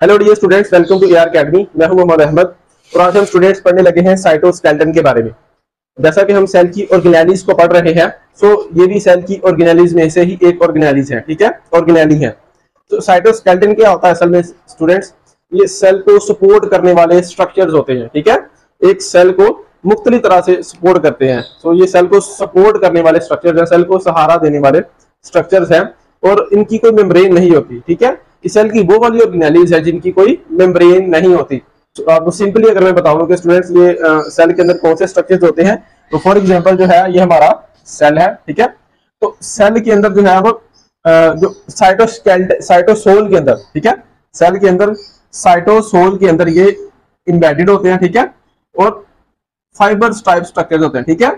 Hello dear students, welcome to AR academy. मैं हूं मोहम्मद अहमद और आज हम स्टूडेंट्स पढ़ने लगे हैं साइटोस्केलेटन के बारे में। जैसा कि हम सेल की ऑर्गेनेलिज को पढ़ रहे हैं, सो ये भी सेल की ऑर्गेनेलिज में से ही एक ऑर्गेनेलिज है। ठीक है, ऑर्गेनेली है। तो साइटोस्केलेटन क्या होता है असल में स्टूडेंट्स? ये सेल को सपोर्ट करने वाले स्ट्रक्चर्स होते हैं। ठीक है, एक सेल को मुख्तलिफ तरह से सपोर्ट करते हैं। तो ये सेल को सपोर्ट करने वाले स्ट्रक्चर्स हैं, सेल को सहारा देने वाले स्ट्रक्चर्स हैं और इनकी कोई मेम्ब्रेन नहीं होती। ठीक है, इस सेल की वो वाली ऑर्गेनेलिज है जिनकी कोई मेम्ब्रेन नहीं होती। तो आपको सिंपली अगर मैं बताऊं कि स्टूडेंट्स ये सेल के अंदर कौन से स्ट्रक्चर्स होते हैं, तो फॉर एग्जांपल जो है ये हमारा सेल है। ठीक है, तो सेल के अंदर जो है वो जो साइटोसोल के अंदर, ठीक है, सेल के अंदर साइटोसोल के अंदर ये इम्बेडेड होते हैं। ठीक है, और फाइबर्स टाइप स्ट्रक्चर्स होते हैं। ठीक है,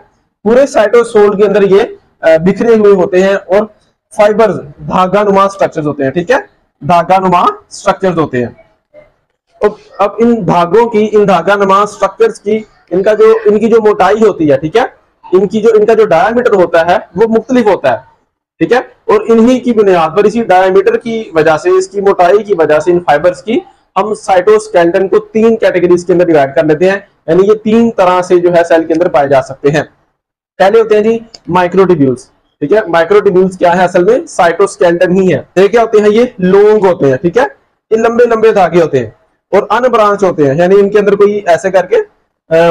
पूरे साइटोसोल के अंदर ये बिखरे हुए होते हैं और फाइबर्स धागानुमा स्ट्रक्चर्स होते हैं। ठीक है, धागानुमा स्ट्रक्चर्स होते हैं। अब इन धागों की, इन धागानुमा स्ट्रक्चर्स की इनकी जो मोटाई होती है, ठीक है, इनका जो डायामीटर होता है वो मुख्तलिफ होता है। ठीक है, और इन्हीं की बुनियाद पर, इसी डायामीटर की वजह से, इसकी मोटाई की वजह से, इन फाइबर्स की हम साइटोस्केलेटन को तीन कैटेगरीज के अंदर डिवाइड कर लेते हैं। यानी ये तीन तरह से जो है सेल के अंदर पाए जा सकते हैं। पहले होते हैं जी माइक्रोट्यूब्यूल्स। ठीक है, माइक्रोट्यूब्यूल्स क्या है? असल में साइटोस्केलेटन ही है। ये क्या होते हैं? ये लॉन्ग होते हैं। ठीक है, ये लंबे लंबे धागे होते हैं और अनब्रांच होते हैं, यानी इनके अंदर कोई ऐसे करके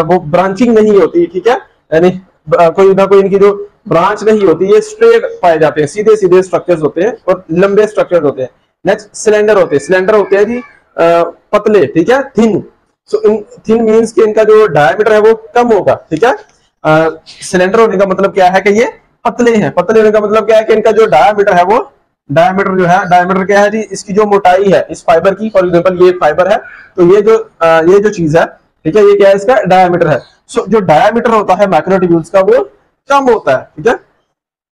वो ब्रांचिंग नहीं होती। ठीक है, यानी कोई ना कोई इनकी जो ब्रांच नहीं होती, ये स्ट्रेट पाए जाते हैं, सीधे सीधे स्ट्रक्चर्स होते हैं और लंबे स्ट्रक्चर्स होते हैं। नेक्स्ट सिलेंडर होते हैं। सिलेंडर होते हैं जी पतले। ठीक है, थिन। सो इन थिन मींस कि इनका जो डायमीटर है वो कम होगा। ठीक है, सिलेंडर होने का मतलब क्या है कि ये पतले हैं। पतले होने का मतलब क्या है कि इनका जो डायमीटर है वो, डायमीटर जो है, डायमीटर क्या है जी? इसकी जो मोटाई है इस फाइबर की, फॉर एग्जांपल ये फाइबर है, तो ये जो चीज है, ठीक है, ये क्या है? इसका डायमीटर है। सो जो डायमीटर होता है माइक्रोट्यूब्यूल्स का वो कम होता है। ठीक है,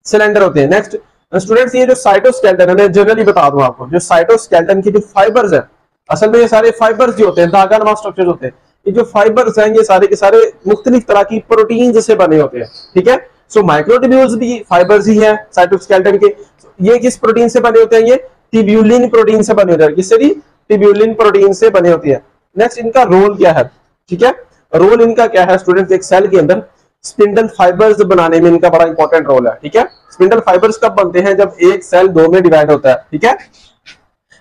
सिलेंडर होते हैं। नेक्स्ट स्टूडेंट्स, ये जो साइटोस्केलेटन है, जनरली बता दूं आपको, जो साइटोस्केलेटन की जो फाइबर्स है, असल में ये सारे फाइबर्स जो होते हैं धागानुमा स्ट्रक्चर होते हैं। ये जो फाइबर्स हैं ये सारे के सारे मुख्तलिफ तरह की प्रोटीन से बने होते हैं। ठीक है, सो माइक्रोट्यूब्यूल्स भी फाइबर्स ही है साइटोस्केलेटन के। ये किस प्रोटीन से बने होते हैं? ये ट्यूब्यूलिन प्रोटीन से बने होते हैं। किससे जी? ट्यूब्यूलिन प्रोटीन से बने होती है। नेक्स्ट, इनका रोल क्या है? ठीक है, रोल इनका क्या है स्टूडेंट्स? एक सेल के अंदर स्पिंडल फाइबर्स बनाने में इनका बड़ा इंपॉर्टेंट रोल है। ठीक है, स्पिंडल फाइबर्स कब बनते हैं? जब एक सेल दो में डिवाइड होता है। ठीक है,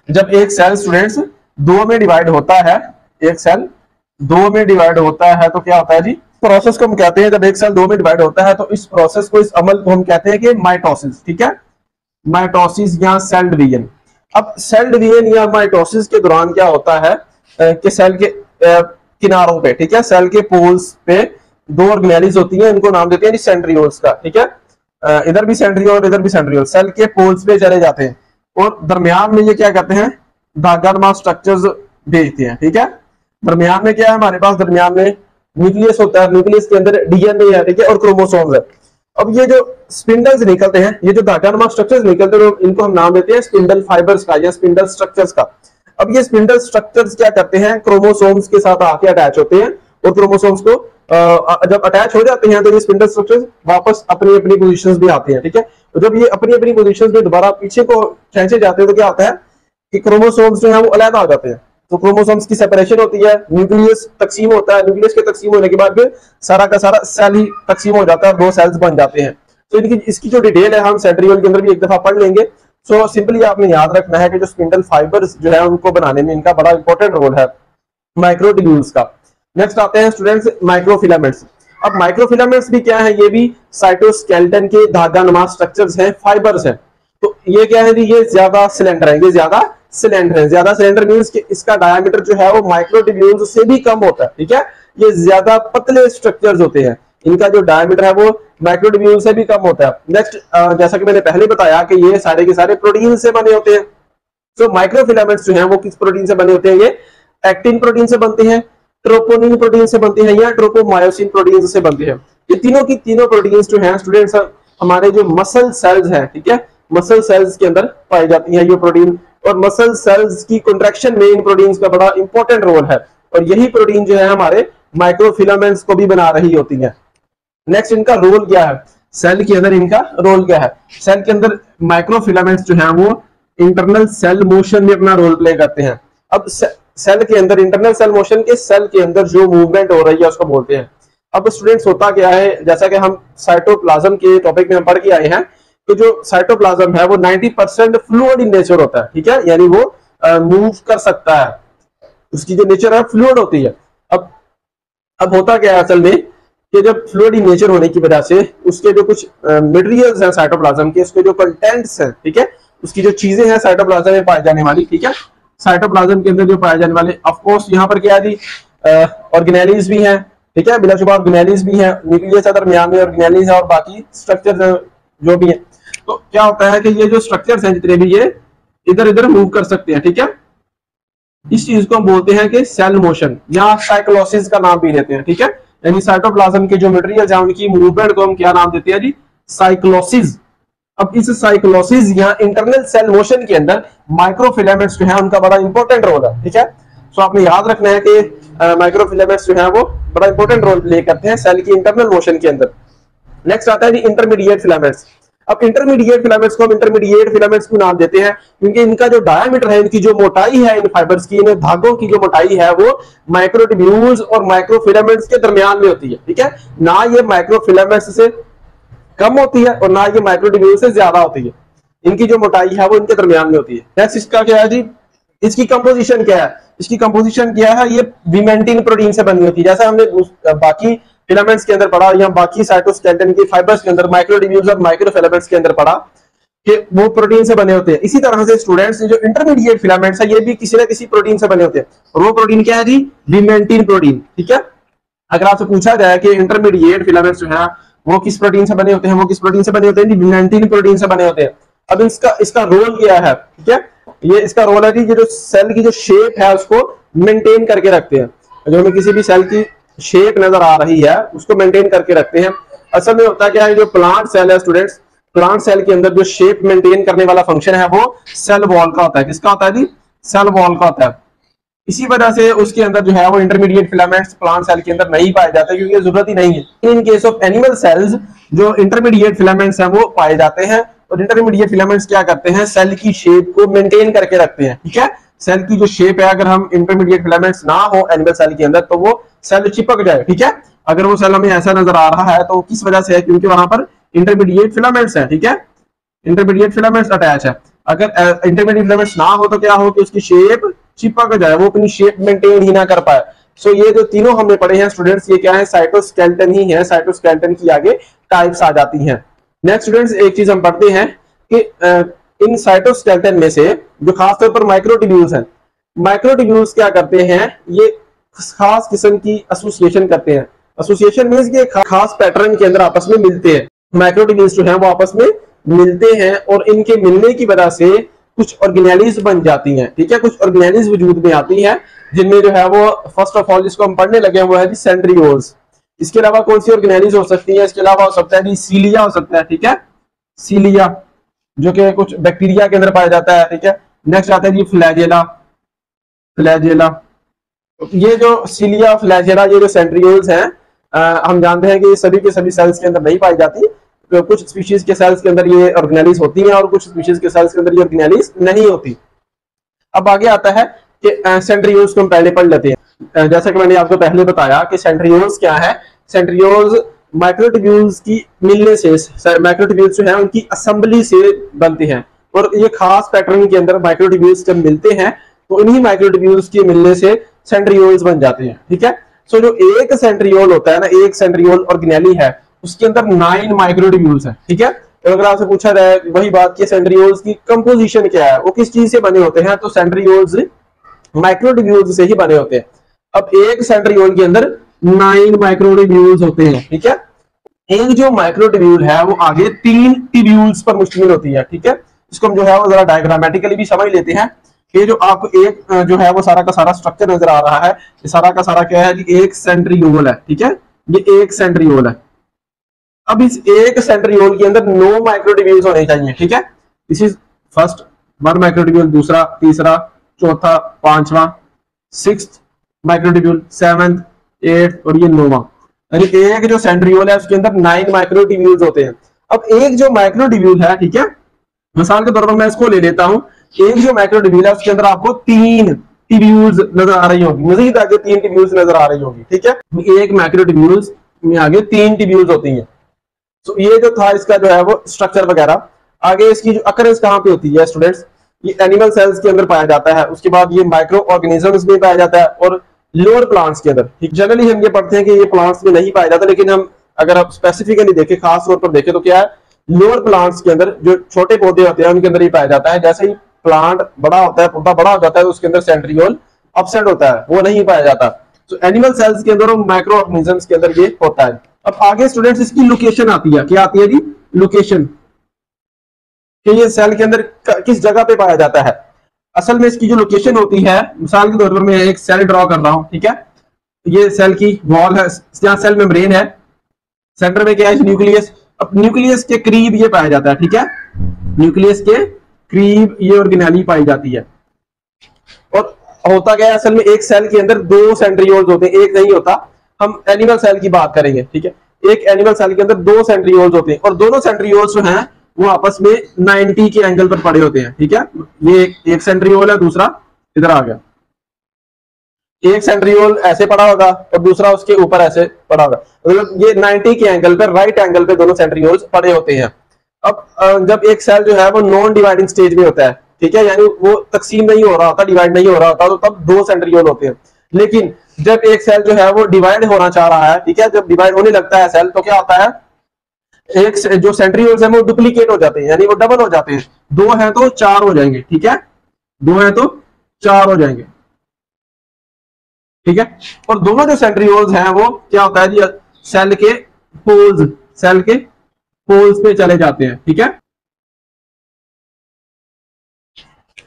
जब एक सेल स्टूडेंट्स दो में डिवाइड होता है, एक सेल दो में डिवाइड होता है तो क्या होता है जी? प्रोसेस को हम कहते हैं, जब एक सेल दो में डिवाइड होता है तो इस प्रोसेस को, इस अमल को हम कहते हैं कि माइटोसिस। ठीक है, माइटोसिस या सेल डिवीजन। अब सेल डिवीजन या माइटोसिस के दौरान क्या होता है कि सेल के किनारों पे, ठीक है, सेल के पोल्स पे दो ऑर्गेनेलिज होती हैं, इनको नाम देते हैं सेंट्रियोल्स का। ठीक है, इधर भी सेंट्रियोल, इधर भी सेंट्रियोल, सेल के पोल्स पे चले जाते हैं और दरमियान में ये क्या करते हैं? धागानुमा स्ट्रक्चर्स भेजते हैं। ठीक है, दरमियान में क्या है हमारे पास? दरमियान में न्यूक्लियस होता है, न्यूक्लियस के अंदर डीएनए है, ठीक है, और क्रोमोसोम्स है। अब ये जो स्पिंडल्स निकलते हैं, ये जो धागानुमा स्ट्रक्चर्स निकलते हैं, इनको हम नाम देते हैं स्पिंडल फाइबर्स का या स्पिंडल स्ट्रक्चर्स का। अब ये स्पिंडल स्ट्रक्चर्स क्या करते हैं? क्रोमोसोम्स के साथ आके अटैच होते हैं और क्रोमोसोम्स को जब अटैच हो जाते हैं तो ये स्पिंडल स्ट्रक्चर्स वापस अपनी अपनी पोजीशंस में आते हैं। ठीक है, तो जब ये अपनी अपनी पोजीशंस में दोबारा पीछे को खींचे जाते हैं तो क्या होता है कि क्रोमोसोम्स जो है वो अलग आ जाते हैं। तो क्रोमोसोम्स की सेपरेशन होती है, न्यूक्लियस तकसीम होता है, न्यूक्लियस के तकसीम होने के बाद फिर सारा का सारा सेल ही तकसीम हो जाता है, दो सेल्स बन जाते हैं। तो इसकी जो डिटेल है हम सेंट्रियोल के अंदर भी एक दफा पढ़ लेंगे। सो सिंपली आपने याद रखना है कि जो स्पिंडल फाइबर्स जो है उनको बनाने में इनका बड़ा इंपॉर्टेंट रोल है माइक्रोट्यूब्यूल्स का। नेक्स्ट आते हैं स्टूडेंट्स माइक्रोफिलामेंट्स। अब माइक्रोफिलामेंट्स भी क्या है? ये भी साइटोस्केलेटन के धागानुमा स्ट्रक्चर्स हैं, फाइबर्स हैं। तो ये क्या है जी? ये ज्यादा सिलेंडर है, ये ज्यादा सिलेंडर है। ज्यादा सिलेंडर मींस कि इसका डायमीटर जो है वो माइक्रोट्यूब्यूल्स से भी कम होता है। ठीक है, ये ज्यादा पतले स्ट्रक्चर्स होते हैं, इनका जो डायमीटर है वो माइक्रोट्यूब्यूल से भी कम होता है। नेक्स्ट, जैसा कि मैंने पहले बताया कि ये सारे के सारे प्रोटीन से बने होते हैं। तो माइक्रोफिलामेंट्स जो हैं वो किस प्रोटीन से बने होते हैं? ये एक्टिन प्रोटीन से बनते हैं, ट्रोपोनिन प्रोटीन से बनते हैं या ट्रोपोमायोसिन प्रोटीन से बनते हैं। ये तीनों की तीनों प्रोटीन्स जो हैं स्टूडेंट्स हमारे जो मसल सेल्स हैं, ठीक है, मसल सेल्स के अंदर पाई जाती है ये प्रोटीन। और मसल सेल्स की कंट्रैक्शन में इन प्रोटीन्स का बड़ा इंपॉर्टेंट रोल है और यही प्रोटीन जो है हमारे माइक्रोफिलामेंट्स को भी बना रही होती है। नेक्स्ट, इनका रोल क्या है सेल के अंदर? इनका रोल क्या है सेल के अंदर? माइक्रोफिलामेंट्स जो है वो इंटरनल सेल मोशन में अपना रोल प्ले करते हैं। अब सेल के अंदर, इंटरनल सेल मोशन के सेल के अंदर जो मूवमेंट हो रही है उसको बोलते हैं। अब स्टूडेंट्स होता क्या है, जैसा कि हम साइटोप्लाज्म के टॉपिक में हम पढ़ के आए हैं, तो जो साइटोप्लाज्म है वो 90% फ्लूइड इन नेचर होता है, ठीक है, यानी वो मूव कर सकता है, उसकी जो नेचर है फ्लूइड होती है। अब होता क्या है असल में कि जब फ्लूइड इन नेचर होने की वजह से उसके जो कुछ मटेरियल्स हैं साइटोप्लाज्म के, उसके जो कंटेंट्स हैं, ठीक है, उसकी जो चीजें हैं साइटोप्लाज्म में पाई जाने वाली, ठीक है, साइटोप्लाज्म के अंदर जो पाए जाने वाले, ऑफ कोर्स यहाँ पर क्या है जी, ऑर्गेनेलिज भी हैं, ठीक है, बिलाशुबा ऑर्गेनेलिज भी हैं, न्यूक्लियस दरमियान में ऑर्गेनेलिज है और बाकी स्ट्रक्चर जो भी है। तो क्या होता है कि ये जो स्ट्रक्चर्स हैं जितने भी, ये इधर इधर मूव कर सकते हैं, ठीक है। इस चीज को हम बोलते हैं कि सेल मोशन या साइक्लोसिस का नाम भी देते हैं, ठीक है, यानी साइटोप्लाज्म के जो मटेरियल है उनकी मूवमेंट को हम क्या नाम देते हैं जी, साइक्लोसिस। अब इस साइक्लोसिस या इंटरनल सेल मोशन के अंदर माइक्रोफिलामेंट्स जो है उनका बड़ा इंपॉर्टेंट रोल है, ठीक है। सो आपने याद रखना है कि माइक्रोफिलामेंट्स जो है वो बड़ा इंपॉर्टेंट रोल प्ले करते हैं सेल की इंटरनल मोशन के अंदर। नेक्स्ट आता है जी इंटरमीडिएट फिलामेंट्स। अब इंटरमीडिएट फिलामेंट्स को हम इंटरमीडिएट फिलामेंट्स को नाम देते हैं क्योंकि इनका जो डायमीटर है, इनकी जो मोटाई है, इन फाइबर्स की, इन धागों की जो मोटाई है वो माइक्रोट्यूब्यूल्स और माइक्रोफिलामेंट्स के दरमियान में होती है, ठीक है, ना ये माइक्रोफिलामेंट्स से कम होती है और ना ये माइक्रोट्यूब्यूल से ज्यादा होती है, इनकी जो मोटाई है वो इनके दरमियान में होती है। नेक्स्ट इसका क्या है जी, इसकी कंपोजिशन क्या है, इसकी कंपोजिशन क्या है, ये विमेंटिन प्रोटीन से बनी होती है, जैसा हमने बाकी फिलामेंट्स के अंदर पढ़ा या बाकी साइटोस्केलेटन के फाइबर्स के अंदर माइक्रोट्यूब्यूल्स और माइक्रोफिलामेंट्स के अंदर पढ़ा कि वो प्रोटीन से बने होते हैं। इसी तरह से स्टूडेंट्स जो इंटरमीडिएट फिलामेंट्स है ये भी किसी न किसी प्रोटीन से बने होते हैं, और वो प्रोटीन क्या है जी, विमेंटिन प्रोटीन, ठीक है। अगर आपसे पूछा जाए कि इंटरमीडिएट फिलामेंट्स जो है वो किस प्रोटीन से बने होते हैं, वो किस प्रोटीन से बने होते हैं, विमेंटिन प्रोटीन से बने होते हैं। अब इसका रोल क्या है, ठीक है, ये इसका रोल है कि ये जो सेल की जो शेप है उसको मेंटेन करके रखते हैं, जो हमें किसी भी सेल की शेप नजर आ रही है उसको मेंटेन करके रखते हैं। असल में होता क्या है, जो प्लांट सेल है स्टूडेंट्स, प्लांट सेल के अंदर जो शेप मेंटेन करने वाला फंक्शन है वो सेल वॉल का होता है। किसका होता है जी, सेल वॉल का होता है। इसी वजह से उसके अंदर जो है वो इंटरमीडिएट फिलामेंट्स प्लांट सेल के अंदर नहीं पाए जाते क्योंकि जरूरत ही नहीं है। In case of animal cells जो इंटरमीडिएट फिलामेंट्स हैं वो पाए जाते हैं, और इंटरमीडिएट फिलामेंट्स क्या करते हैं, सेल की शेप को मेंटेन करके रखते हैं, ठीक है। सेल की जो शेप है, अगर हम इंटरमीडिएट फिलामेंट्स ना हो एनिमल सेल के अंदर तो वो सेल चिपक जाए, ठीक है। अगर वो सेल हमें ऐसा नजर आ रहा है तो किस वजह से है, क्योंकि वहां पर इंटरमीडिएट फिलामेंट्स है, ठीक है, इंटरमीडिएट फिलामेंट्स अटैच है। अगर इंटरमीडिएट फिलामेंट्स ना हो तो क्या हो कि उसकी शेप चिपक जाए, वो अपनी शेप मेंटेन ही ना कर पाए। सो ये जो तीनों हमने पढ़े हैं स्टूडेंट्स, ये क्या है, साइटोस्केलेटन ही है। साइटोस्केलेटन की आगे टाइप्स आ जाती हैं। नेक्स्ट स्टूडेंट्स एक चीज हम पढ़ते हैं कि इन साइटोस्केलेटन में से जो खासतौर पर माइक्रोट्यूब्यूल्स हैं, माइक्रोट्यूब्यूल्स क्या करते हैं, ये खास किस्म की एसोसिएशन करते हैं। एसोसिएशन मींस कि खास पैटर्न के अंदर आपस में मिलते हैं। माइक्रोट्यूब्यूल्स जो है वो आपस में मिलते हैं और इनके मिलने की वजह से कुछ ऑर्गेनेलिज बन जाती हैं, ठीक है, कुछ ऑर्गेनेलिज वजूद में आती हैं जिनमें जो है वो फर्स्ट ऑफ ऑल जिसको हम पढ़ने लगे हैं वो है सेंट्रियोल्स। इसके अलावा कौन सी ऑर्गेनेलिज हो सकती है, इसके अलावा हो सकता है जी सीलिया हो सकता है, ठीक है, सीलिया जो कि कुछ बैक्टीरिया के अंदर पाया जाता है, ठीक है। नेक्स्ट आता है जी फ्लैजेला। फ्लैजेला ये जो सीलिया फ्लैजेला ये जो सेंट्रियोल्स हैं हम जानते हैं कि सभी के सभी सेल्स के अंदर नहीं पाई जाती, तो कुछ स्पीशीज के सेल्स के अंदर ये ऑर्गेनेलिज होती हैं और कुछ स्पीशीज के सेल्स के अंदर ये ऑर्गेनेलिज नहीं होती। अब आगे आता है कि सेंट्रियोल्स को हम पहले पढ़ लेते हैं। जैसा कि मैंने आपको पहले बताया कि सेंट्रियोल्स क्या है, सेंट्रियोल्स माइक्रोट्यूब्यूल्स की मिलने से, माइक्रोट्यूब्यूल्स जो है उनकी असेंबली से बनती हैं, और ये खास पैटर्न के अंदर माइक्रोट्यूब्यूल्स जब मिलते हैं तो इन्हीं माइक्रोट्यूब्यूल्स के मिलने से सेंट्रियोल्स बन जाते हैं, ठीक है। सो जो एक सेंट्रियोल होता है ना, एक सेंट्रियोल ऑर्गेनेली है, उसके अंदर 9 माइक्रोट्यूब्यूल्स है, ठीक है। तो अगर आपसे पूछा जाए वही बात कि सेंट्रियोल्स की कंपोजिशन क्या है, वो किस चीज से बने होते हैं, तो सेंट्रियोल्स माइक्रोट्यूब्यूल्स से ही बने होते हैं। अब एक सेंट्रियोल के अंदर 9 माइक्रोट्यूब्यूल्स होते हैं, ठीक है। एक जो माइक्रोट्यूब्यूल है वो आगे 3 ट्यूब्यूल्स पर मुश्तमिल होती है, ठीक है। इसको हम जो है वो जरा डायग्रामेटिकली भी समझ लेते हैं। ये जो आपको एक जो है वो सारा का सारा स्ट्रक्चर नजर आ रहा है, ये सारा का सारा क्या है कि एक सेंट्रियोल है, ठीक है, ये एक सेंट्रियोल है। अब इस एक सेंट्रियोल के अंदर 9 माइक्रोट्यूब्यूल्स होने चाहिए, ठीक है। दिस इज फर्स्ट 1 माइक्रोट्यूब्यूल, दूसरा, तीसरा, चौथा, पांचवा, 6th माइक्रोट्यूब्यूल, 7th, 8th और ये 9वां। यानी एक जो सेंट्रियोल है उसके अंदर 9 माइक्रोट्यूब्यूल्स होते हैं। अब एक जो माइक्रोट्यूब्यूल है, ठीक है, मिसाल के तौर पर मैं इसको ले लेता हूं, एक जो माइक्रोट्यूब्यूल है उसके अंदर आपको 3 ट्यूब्यूल्स नजर आ रही होगी, मजीद आगे 3 ट्यूब्यूल्स नजर आ रही होगी, ठीक है। एक मैक्रोट्यूब्यूल्स में आगे 3 ट्यूब्यूल्स होती हैं। तो ये जो था इसका जो है वो स्ट्रक्चर वगैरह। आगे इसकी जो अकरेंस कहाँ पे होती है स्टूडेंट्स, ये एनिमल सेल्स के अंदर पाया जाता है, उसके बाद ये माइक्रो ऑर्गेनिजम्स में पाया जाता है और लोअर प्लांट्स के अंदर। ठीक, जनरली हम ये पढ़ते हैं कि ये प्लांट्स में नहीं पाया जाता, लेकिन हम अगर आप स्पेसिफिकली देखें, खास तौर पर देखें तो क्या है, लोअर प्लांट्स के अंदर जो छोटे पौधे होते हैं उनके अंदर ही पाया जाता है। जैसे ही प्लांट बड़ा होता है, पौधा बड़ा हो जाता है, तो उसके अंदर सेंट्रियोल एब्सेंट होता है, वो नहीं पाया जाता। तो एनिमल सेल्स के अंदर और माइक्रो ऑर्गेनिजम्स के अंदर ये होता है। अब आगे स्टूडेंट्स इसकी लोकेशन आती है, क्या आती है जी, लोकेशन, कि ये सेल के अंदर किस जगह पे पाया जाता है। असल में इसकी जो लोकेशन होती है, मिसाल के तौर पर मैं एक सेल ड्रॉ कर रहा हूं, ठीक है, ये सेल की वॉल है, यहाँ सेल मेम्ब्रेन है, सेंटर में क्या है, न्यूक्लियस। अब न्यूक्लियस के करीब ये पाया जाता है, ठीक है, न्यूक्लियस के करीब ये ऑर्गेनेली पाई जाती है। और होता क्या है, असल में एक सेल के अंदर 2 सेंट्रियोल्स होते हैं, एक नहीं होता। हम एनिमल सेल की बात करेंगे, ठीक है, एक एनिमल सेल के अंदर 2 सेंट्रियोल्स होते हैं और दोनों सेंट्रियोल्स जो हैं वो आपस में 90 के एंगल पर पड़े होते हैं, ठीक है। ये एक सेंट्रियोल है, दूसरा इधर आ गया, एक सेंट्रियोल ऐसे पड़ा होगा और दूसरा उसके ऊपर ऐसे पड़ा होगा, मतलब ये 90 के एंगल पर, राइट एंगल पे दोनों सेंट्रियोल्स पड़े होते हैं। अब जब एक सेल जो है वो नॉन डिवाइडिंग स्टेज में होता है, ठीक है, यानी वो तकसीम नहीं हो रहा होता, डिवाइड नहीं हो रहा होता, तो तब 2 सेंट्रियोल होते हैं। लेकिन जब एक सेल जो है वो डिवाइड होना चाह रहा है, ठीक है, जब डिवाइड होने लगता है सेल, तो क्या होता है, एक जो सेंट्रियोल्स है वो डुप्लीकेट हो जाते हैं, यानी वो डबल हो जाते हैं। 2 हैं तो 4 हो जाएंगे, ठीक है, 2 हैं तो 4 हो जाएंगे, ठीक है। और दोनों जो सेंट्रियोल्स हैं वो क्या होता है जी, सेल के पोल्स, सेल के पोल्स पे चले जाते हैं, ठीक है,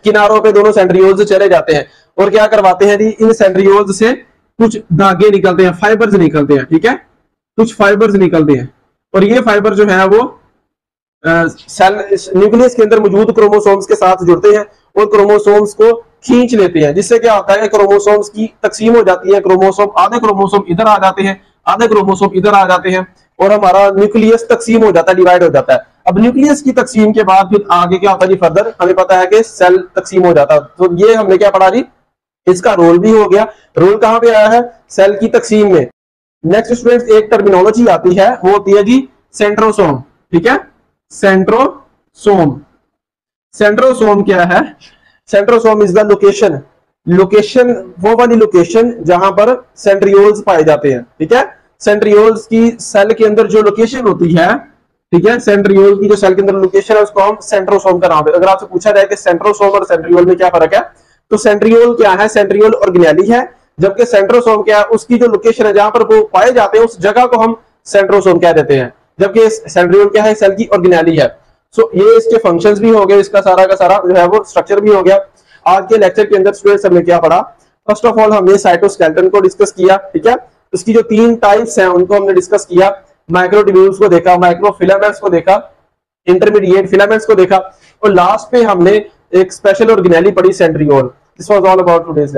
किनारों पे दोनों सेंट्रियोल्स चले जाते हैं और क्या करवाते हैं जी, इन सेंट्रियोल्स से कुछ धागे निकलते हैं, फाइबर्स निकलते हैं, ठीक है, कुछ फाइबर्स निकलते हैं और ये फाइबर जो है वो सेल न्यूक्लियस के अंदर मौजूद क्रोमोसोम्स के साथ जुड़ते हैं और क्रोमोसोम्स को खींच लेते हैं, जिससे क्या होता है, क्रोमोसोम्स की तकसीम हो जाती है। क्रोमोसोम, आधे क्रोमोसोम इधर आ जाते हैं, आधे क्रोमोसोम इधर आ जाते हैं और हमारा न्यूक्लियस तकसीम हो जाता है, डिवाइड हो जाता है। अब न्यूक्लियस की तकसीम के बाद फिर आगे क्या होता है जी, फर्दर हमें पता है कि सेल तकसीम हो जाता है। तो ये हमने क्या पढ़ा जी, इसका रोल भी हो गया। रोल कहां पे आया है, सेल की तकसीम में। नेक्स्ट स्टूडेंट्स एक टर्मिनोलॉजी आती है, वो होती है जी सेंट्रोसोम, ठीक है, सेंट्रोसोम। सेंट्रोसोम क्या है, centrosome is the location, location वो वाली लोकेशन जहां पर सेंट्रियोल्स पाए जाते हैं, ठीक है। सेंट्रियोल्स की सेल के अंदर जो लोकेशन होती है, ठीक है, सेंट्रियोल की जो सेल के अंदर लोकेशन है उसको हम सेंट्रोसोम का नाम है। अगर आपसे पूछा जाए कि सेंट्रोसोम और सेंट्रियोल में क्या फर्क है, तो सेंट्रियोल क्या है, सेंट्रियोल ऑर्गेनेली है, जबकि सेंट्रोसोम क्या है, उसकी जो लोकेशन है जहां पर वो पाए जाते हैं उस जगह को हम सेंट्रोसोम कह देते हैं, जबकि सेंट्रियोल क्या है, सेल की ऑर्गेनेली है। सो ये इसके फंक्शंस भी हो गए, इसका सारा का सारा जो है वो स्ट्रक्चर भी हो गया। आज के लेक्चर के अंदर स्टूडेंट्स हमने क्या पढ़ा, फर्स्ट ऑफ ऑल हमने साइटोस्केलेटन को डिस्कस किया, ठीक है, उसकी जो 3 टाइप्स हैं उनको हमने डिस्कस किया, माइक्रोट्यूब्यूल्स को देखा, माइक्रोफिलामेंट्स को देखा, इंटरमीडिएट फिलामेंट्स को देखा और लास्ट पे हमने एक स्पेशल ऑर्गेनेली पढ़ी, centriole. This was all about today's.